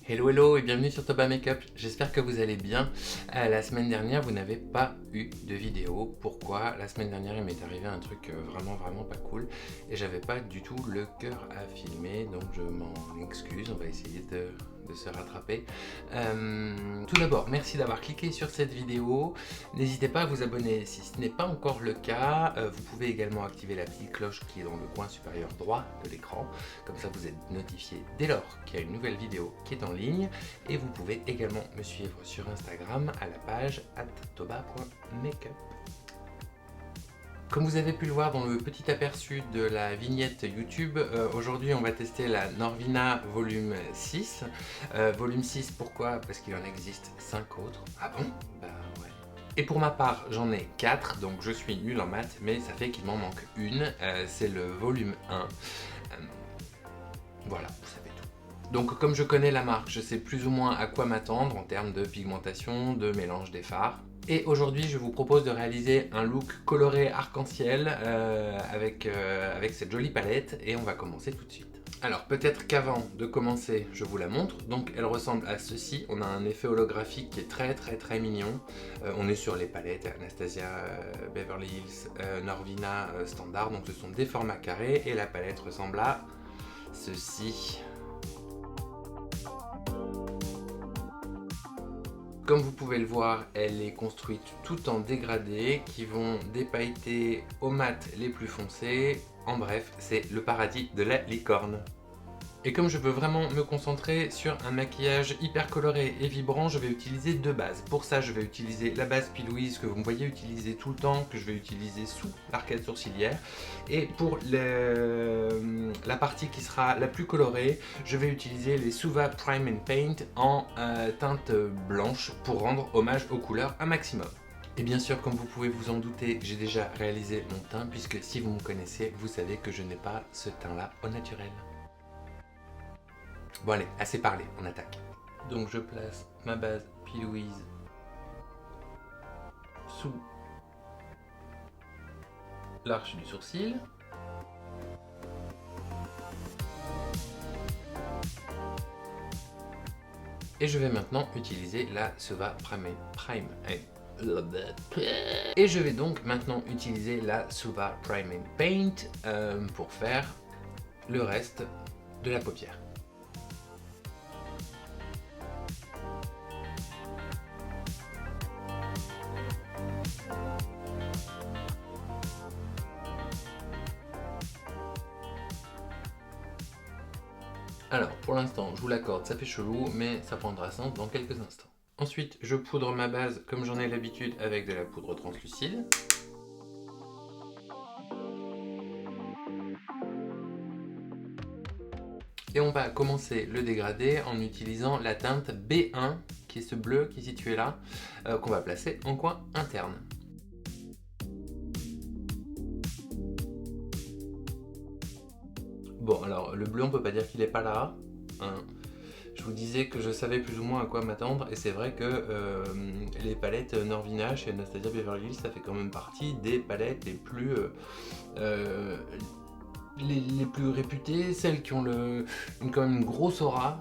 Hello hello et bienvenue sur Toba Makeup, j'espère que vous allez bien. La semaine dernière vous n'avez pas eu de vidéo. Pourquoi? La semaine dernière il m'est arrivé un truc vraiment pas cool et j'avais pas du tout le cœur à filmer, donc je m'en excuse, on va essayer de se rattraper. Tout d'abord, merci d'avoir cliqué sur cette vidéo. N'hésitez pas à vous abonner si ce n'est pas encore le cas. Vous pouvez également activer la petite cloche qui est dans le coin supérieur droit de l'écran. Comme ça vous êtes notifié dès lors qu'il y a une nouvelle vidéo qui est en ligne. Et vous pouvez également me suivre sur Instagram à la page @toba.makeup. Comme vous avez pu le voir dans le petit aperçu de la vignette YouTube, aujourd'hui on va tester la Norvina volume 6. Volume 6, pourquoi? Parce qu'il en existe 5 autres. Ah bon? Bah ouais. Et pour ma part, j'en ai 4, donc je suis nul en maths, mais ça fait qu'il m'en manque une. C'est le volume 1. Voilà, vous savez tout. Donc comme je connais la marque, je sais plus ou moins à quoi m'attendre en termes de pigmentation, de mélange des fards. Et aujourd'hui, je vous propose de réaliser un look coloré arc-en-ciel avec cette jolie palette et on va commencer tout de suite. Alors peut-être qu'avant de commencer, je vous la montre. Donc elle ressemble à ceci. On a un effet holographique qui est très mignon. On est sur les palettes Anastasia, Beverly Hills, Norvina standard. Donc ce sont des formats carrés et la palette ressemble à ceci. Comme vous pouvez le voir, elle est construite tout en dégradés qui vont dépailleter aux mat les plus foncés. En bref, c'est le paradis de la licorne. Et comme je veux vraiment me concentrer sur un maquillage hyper coloré et vibrant, je vais utiliser deux bases. Pour ça, je vais utiliser la base P. Louise que vous me voyez utiliser tout le temps, que je vais utiliser sous l'arcade sourcilière. Et pour la partie qui sera la plus colorée, je vais utiliser les Suva Prime and Paint en teinte blanche pour rendre hommage aux couleurs un maximum. Et bien sûr, comme vous pouvez vous en douter, j'ai déjà réalisé mon teint, puisque si vous me connaissez, vous savez que je n'ai pas ce teint-là au naturel. Bon allez, assez parlé, on attaque. Donc je place ma base P. Louise sous l'arche du sourcil. Et je vais maintenant utiliser la Suva Prime. Et je vais donc maintenant utiliser la Suva Prime and Paint pour faire le reste de la paupière. Alors, pour l'instant, je vous l'accorde, ça fait chelou, mais ça prendra sens dans quelques instants. Ensuite, je poudre ma base comme j'en ai l'habitude avec de la poudre translucide. Et on va commencer le dégradé en utilisant la teinte B1, qui est ce bleu qui est situé là, qu'on va placer en coin interne. Bon, alors le bleu, on peut pas dire qu'il est pas là. Hein. Je vous disais que je savais plus ou moins à quoi m'attendre, et c'est vrai que les palettes Norvina chez Anastasia Beverly Hills, ça fait quand même partie des palettes les plus réputées, celles qui ont quand même une grosse aura.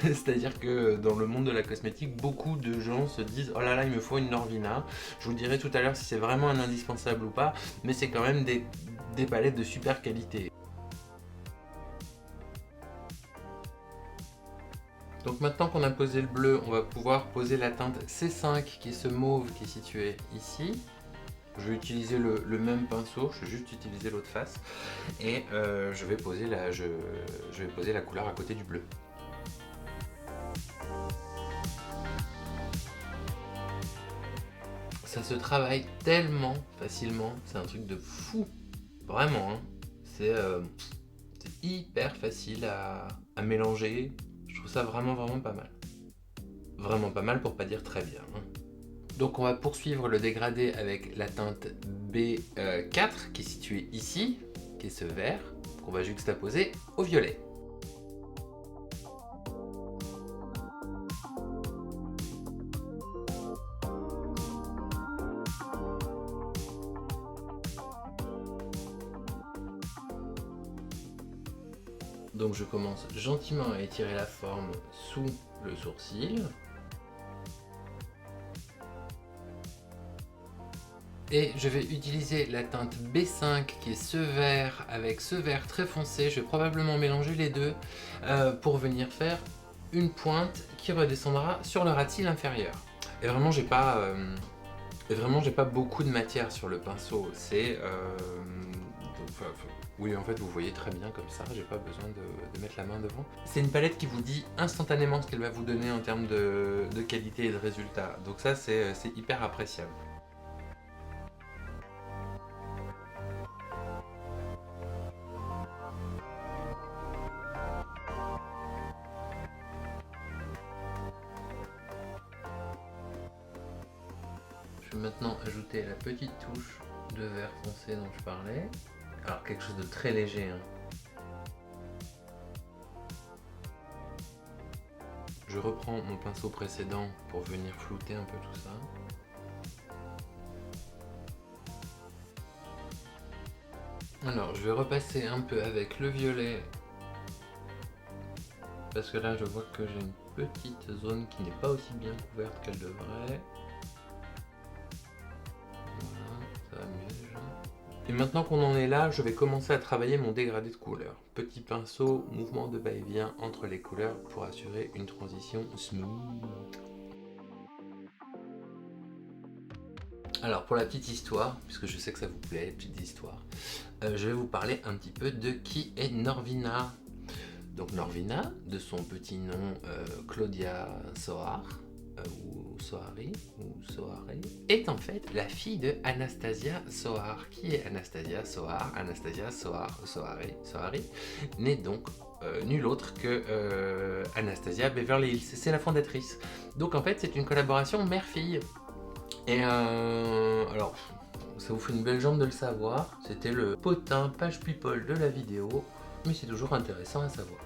C'est-à-dire que dans le monde de la cosmétique, beaucoup de gens se disent « Oh là là, il me faut une Norvina ». Je vous dirai tout à l'heure si c'est vraiment un indispensable ou pas, mais c'est quand même des palettes de super qualité. Donc maintenant qu'on a posé le bleu, on va pouvoir poser la teinte C5 qui est ce mauve qui est situé ici. Je vais utiliser le même pinceau, je vais juste utiliser l'autre face. Et je vais poser la couleur à côté du bleu. Ça se travaille tellement facilement, c'est un truc de fou. Vraiment, hein. C'est hyper facile à mélanger. Je trouve ça vraiment pas mal. Vraiment pas mal pour pas dire très bien. Hein. Donc on va poursuivre le dégradé avec la teinte B4 qui est située ici, qui est ce vert, qu'on va juxtaposer au violet. Donc je commence gentiment à étirer la forme sous le sourcil. Et je vais utiliser la teinte B5 qui est ce vert avec ce vert très foncé. Je vais probablement mélanger les deux pour venir faire une pointe qui redescendra sur le ras de cils inférieur. Et vraiment j'ai pas beaucoup de matière sur le pinceau. Oui, en fait vous voyez très bien comme ça, j'ai pas besoin de mettre la main devant. C'est une palette qui vous dit instantanément ce qu'elle va vous donner en termes de qualité et de résultat. Donc ça c'est hyper appréciable. Je vais maintenant ajouter la petite touche de vert foncé dont je parlais. Alors quelque chose de très léger. Je reprends mon pinceau précédent pour venir flouter un peu tout ça. Alors je vais repasser un peu avec le violet. Parce que là je vois que j'ai une petite zone qui n'est pas aussi bien couverte qu'elle devrait. Et maintenant qu'on en est là, je vais commencer à travailler mon dégradé de couleurs. Petit pinceau, mouvement de va-et-vient entre les couleurs pour assurer une transition smooth. Alors pour la petite histoire, puisque je sais que ça vous plaît, les petites histoires, je vais vous parler un petit peu de qui est Norvina. Donc Norvina, de son petit nom Claudia Soar, ou Soari, est en fait la fille de Anastasia Soar. Qui est Anastasia Soar? Anastasia Soari n'est donc nul autre que Anastasia Beverly Hills. C'est la fondatrice. Donc en fait c'est une collaboration mère-fille. Et alors ça vous fait une belle jambe de le savoir. C'était le potin page people de la vidéo, mais c'est toujours intéressant à savoir.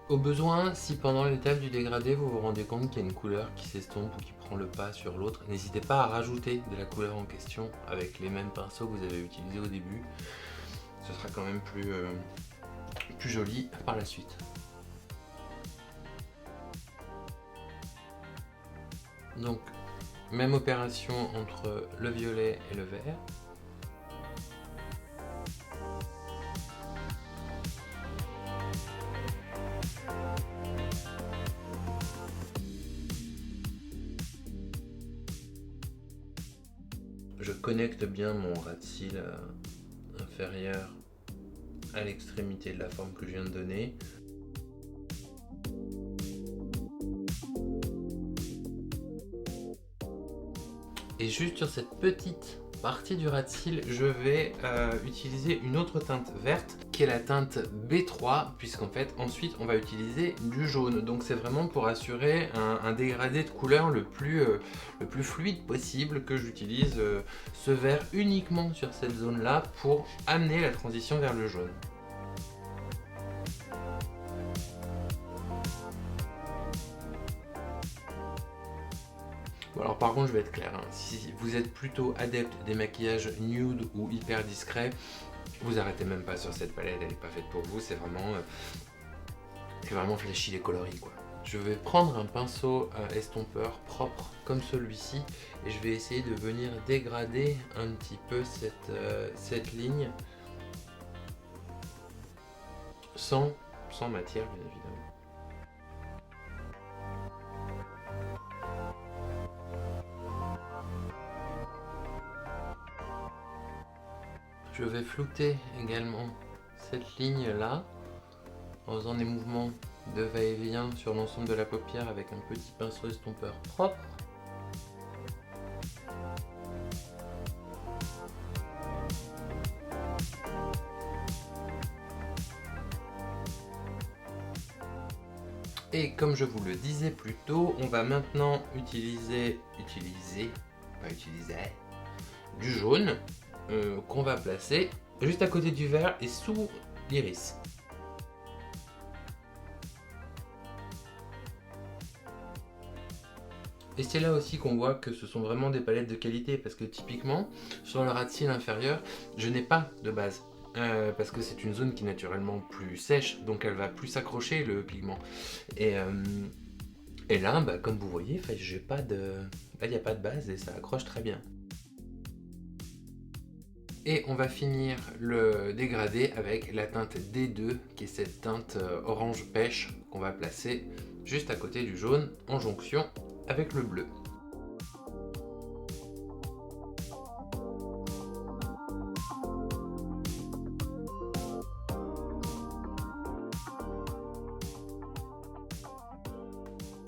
Au besoin, si pendant l'étape du dégradé vous vous rendez compte qu'il y a une couleur qui s'estompe ou qui prend le pas sur l'autre, n'hésitez pas à rajouter de la couleur en question avec les mêmes pinceaux que vous avez utilisés au début. Ce sera quand même plus joli par la suite. Donc, même opération entre le violet et le vert. Je connecte bien mon ras de cils inférieur à l'extrémité de la forme que je viens de donner. Et juste sur cette petite partie du ras de cils, je vais utiliser une autre teinte verte qui est la teinte B3, puisqu'en fait ensuite on va utiliser du jaune. Donc c'est vraiment pour assurer un dégradé de couleur le plus fluide possible que j'utilise ce vert uniquement sur cette zone là pour amener la transition vers le jaune. Bon, alors par contre je vais être clair, si vous êtes plutôt adepte des maquillages nude ou hyper discrets, vous arrêtez même pas sur cette palette, elle n'est pas faite pour vous, c'est vraiment flashy les coloris quoi. Je vais prendre un pinceau estompeur propre comme celui-ci et je vais essayer de venir dégrader un petit peu cette ligne sans matière bien évidemment. Je vais flouter également cette ligne là en faisant des mouvements de va-et-vient sur l'ensemble de la paupière avec un petit pinceau estompeur propre. Et comme je vous le disais plus tôt, on va maintenant utiliser du jaune qu'on va placer juste à côté du vert et sous l'iris. Et c'est là aussi qu'on voit que ce sont vraiment des palettes de qualité parce que typiquement sur le ras de cils inférieur, je n'ai pas de base. parce que c'est une zone qui est naturellement plus sèche, donc elle va plus s'accrocher le pigment. Et là, comme vous voyez, j'ai pas de... il n'y a pas de base et ça accroche très bien. Et on va finir le dégradé avec la teinte D2, qui est cette teinte orange pêche qu'on va placer juste à côté du jaune en jonction avec le bleu.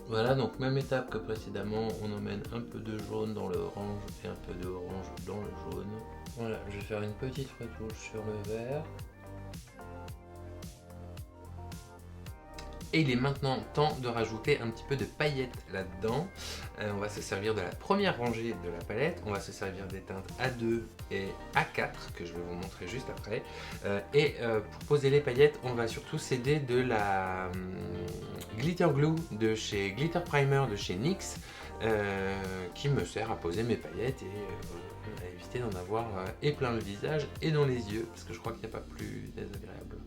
Voilà, donc même étape que précédemment, on emmène un peu de jaune dans le orange et un peu de orange dans le jaune. Voilà, je vais faire une petite retouche sur le vert. Et il est maintenant temps de rajouter un petit peu de paillettes là-dedans. On va se servir de la première rangée de la palette. On va se servir des teintes A2 et A4 que je vais vous montrer juste après. Pour poser les paillettes, on va surtout s'aider de la Glitter Glue de chez Glitter Primer de chez NYX qui me sert à poser mes paillettes et à éviter d'en avoir et plein le visage et dans les yeux parce que je crois qu'il n'y a pas plus désagréable.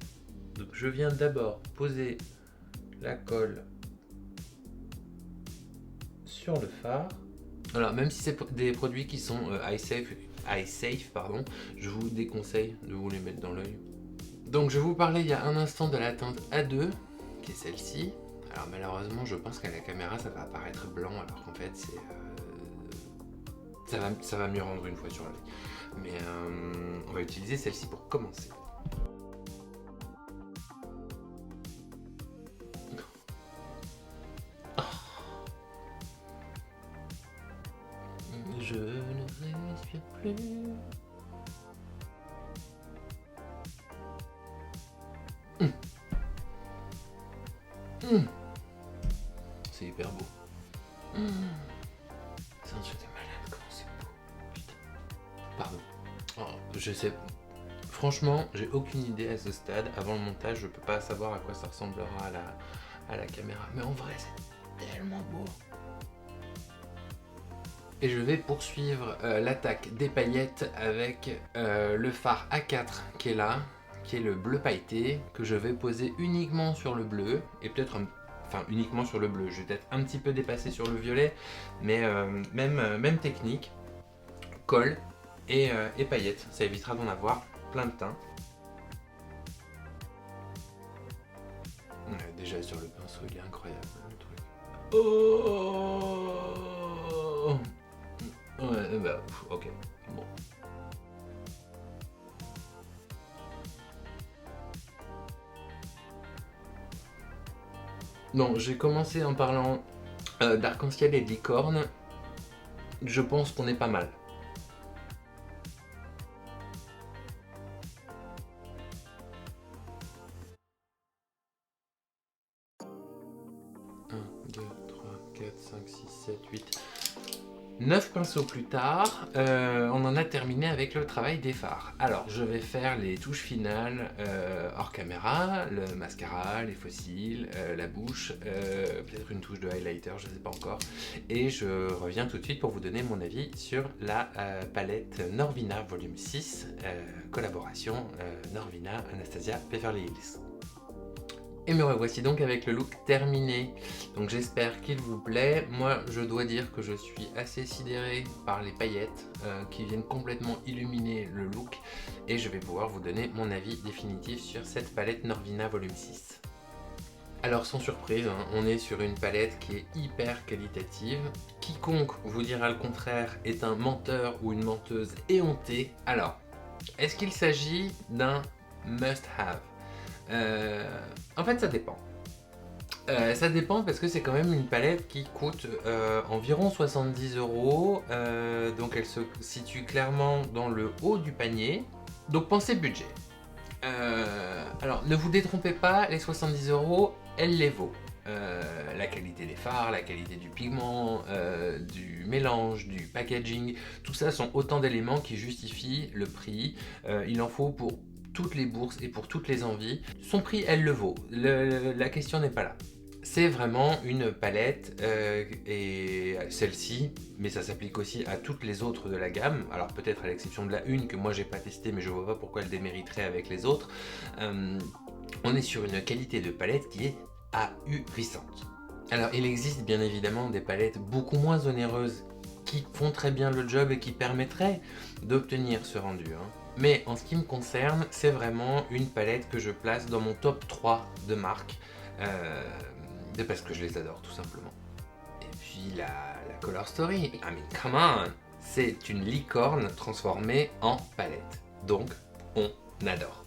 Donc je viens d'abord poser la colle sur le fard. Alors même si c'est des produits qui sont eye safe, je vous déconseille de vous les mettre dans l'œil. Donc je vous parlais il y a un instant de la teinte A2 qui est celle-ci. Alors malheureusement je pense qu'à la caméra ça va apparaître blanc alors qu'en fait c'est ça va mieux rendre une fois sur l'œil. Mais on va utiliser celle-ci pour commencer. Je ne respire plus. C'est hyper beau. C'est un truc de malade, comment c'est beau. Putain. Pardon. Oh, je sais. Franchement, j'ai aucune idée à ce stade. Avant le montage, je peux pas savoir à quoi ça ressemblera à la caméra. Mais en vrai, c'est tellement beau. Et je vais poursuivre l'attaque des paillettes avec le fard A4 qui est là, qui est le bleu pailleté, que je vais poser uniquement sur le bleu, et peut-être, enfin uniquement sur le bleu, je vais peut-être un petit peu dépasser sur le violet, mais même technique, colle et paillettes, ça évitera d'en avoir plein de teint. Déjà sur le pinceau, il est incroyable le truc. Oh! Ouais, ok, bon. Non, j'ai commencé en parlant d'arc-en-ciel et de licorne. Je pense qu'on est pas mal. Un, 2, 3, 4, 5, 6, 7, 8... 9 pinceaux plus tard, on en a terminé avec le travail des fards. Alors, je vais faire les touches finales hors caméra, le mascara, les faux cils, la bouche, peut-être une touche de highlighter, je ne sais pas encore. Et je reviens tout de suite pour vous donner mon avis sur la palette Norvina Volume 6, collaboration Norvina Anastasia Beverly Hills. Et me revoici donc avec le look terminé. Donc j'espère qu'il vous plaît. Moi je dois dire que je suis assez sidéré par les paillettes qui viennent complètement illuminer le look. Et je vais pouvoir vous donner mon avis définitif sur cette palette Norvina Volume 6. Alors sans surprise, hein, on est sur une palette qui est hyper qualitative. Quiconque vous dira le contraire est un menteur ou une menteuse éhontée. Alors, est-ce qu'il s'agit d'un must-have ? En fait ça dépend. Ça dépend parce que c'est quand même une palette qui coûte environ 70 €, donc elle se situe clairement dans le haut du panier. Donc pensez budget. Alors ne vous détrompez pas, les 70 €, elle les vaut. La qualité des fards, la qualité du pigment, du mélange, du packaging, tout ça sont autant d'éléments qui justifient le prix. Il en faut pour toutes les bourses et pour toutes les envies. Son prix, elle le vaut. La question n'est pas là. C'est vraiment une palette et celle-ci, mais ça s'applique aussi à toutes les autres de la gamme. Alors peut-être à l'exception de la une que moi j'ai pas testée, mais je vois pas pourquoi elle démériterait avec les autres. On est sur une qualité de palette qui est ahurissante. Alors il existe bien évidemment des palettes beaucoup moins onéreuses qui font très bien le job et qui permettraient d'obtenir ce rendu. Mais en ce qui me concerne, c'est vraiment une palette que je place dans mon top 3 de marque, parce que je les adore tout simplement. Et puis la Color Story, I mean come on, c'est une licorne transformée en palette, donc on adore.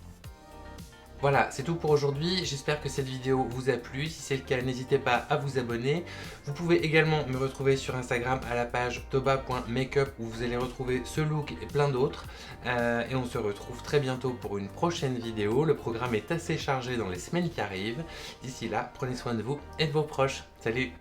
Voilà, c'est tout pour aujourd'hui, j'espère que cette vidéo vous a plu, si c'est le cas n'hésitez pas à vous abonner. Vous pouvez également me retrouver sur Instagram à la page toba.makeup où vous allez retrouver ce look et plein d'autres. Et on se retrouve très bientôt pour une prochaine vidéo, le programme est assez chargé dans les semaines qui arrivent. D'ici là, prenez soin de vous et de vos proches, salut!